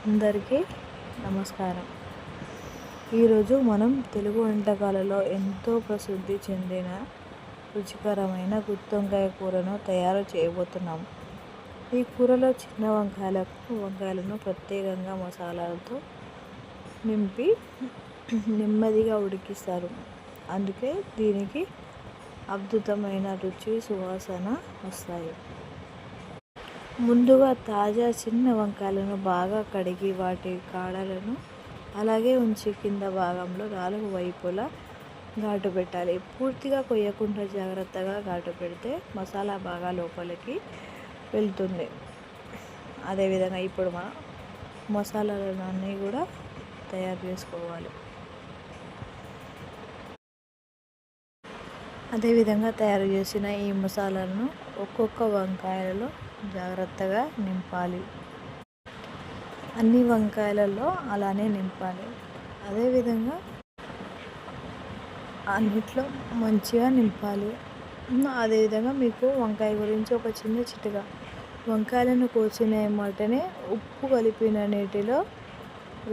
అందరికీ నమస్కారం. ఈరోజు మనం తెలుగు వంటకాలలో ఎంతో ప్రసిద్ధి చెందిన రుచికరమైన గుత్తొంకాయ కూరను తయారు చేయబోతున్నాం. ఈ కూరలో చిన్న వంకాయలను ప్రత్యేకంగా మసాలాలతో నింపి నెమ్మదిగా ఉడికిస్తారు. అందుకే దీనికి అద్భుతమైన రుచి, సువాసన వస్తాయి. ముందుగా తాజా చిన్న వంకాయలను బాగా కడిగి వాటి కాడలను అలాగే ఉంచి కింద భాగంలో 4 వైపులా ఘాటు పెట్టాలి. పూర్తిగా కొయ్యకుండా జాగ్రత్తగా ఘాటు పెడితే మసాలా బాగా లోపలికి వెళ్తుంది. అదేవిధంగా ఇప్పుడు మనం మసాలాలన్నీ కూడా తయారు చేసుకోవాలి. అదేవిధంగా తయారు చేసిన ఈ మసాలాలను ఒక్కొక్క వంకాయలలో జాగ్రత్తగా నింపాలి. అన్ని వంకాయలలో అలానే నింపాలి. అదేవిధంగా అన్నిట్లో మంచిగా నింపాలి. అదేవిధంగా మీకు వంకాయ గురించి ఒక చిన్న చిట్కా: వంకాయలను కోసిన వెంటనే ఉప్పు కలిపిన నీటిలో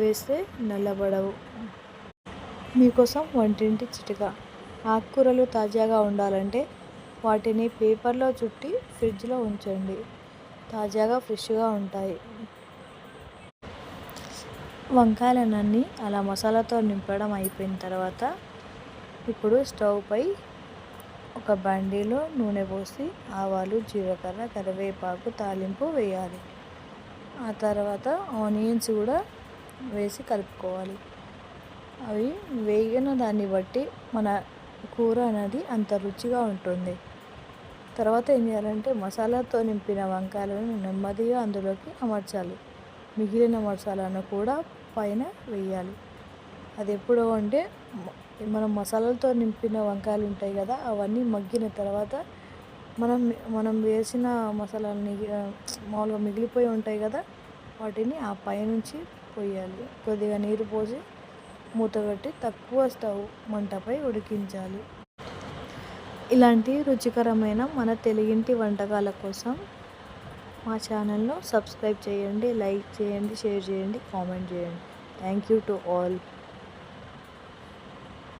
వేస్తే నల్లబడవు. మీకోసం వంటింటి చిట్కా: ఆకుకూరలు తాజాగా ఉండాలంటే వాటిని పేపర్లో చుట్టి ఫ్రిడ్జ్లో ఉంచండి. తాజాగా ఫ్రెష్గా ఉంటాయి. వంకాయలన్నీ అలా మసాలాతో నింపడం అయిపోయిన తర్వాత ఇప్పుడు స్టవ్ పై ఒక బండిలో నూనె పోసి ఆవాలు, జీలకర్ర, కరివేపాకు తాలింపు వేయాలి. ఆ తర్వాత ఆనియన్స్ కూడా వేసి కలుపుకోవాలి. అవి వేగిన దాన్ని బట్టి మన కూర అనేది అంత రుచిగా ఉంటుంది. తర్వాత ఏం చేయాలంటే మసాలాతో నింపిన వంకాయలను నెమ్మదిగా అందులోకి అమర్చాలి. మిగిలిన మసాలాను కూడా పైన వేయాలి. అది ఎప్పుడు అంటే మనం మసాలాలతో నింపిన వంకాయలు ఉంటాయి కదా, అవన్నీ మగ్గిన తర్వాత మనం వేసిన మసాలాలని మామూలుగా మిగిలిపోయి ఉంటాయి కదా, వాటిని ఆ పైనుంచి పోయాలి. కొద్దిగా నీరు పోసి మూత పెట్టి తక్కువ స్టవ్ మంటపై ఉడికించాలి. ఇలాంటి రుచికరమైన మన తెలుగింటి వంటకాల కోసం మా ఛానల్ను సబ్స్క్రైబ్ చేయండి, లైక్ చేయండి, షేర్ చేయండి, కామెంట్ చేయండి. Thank you to all.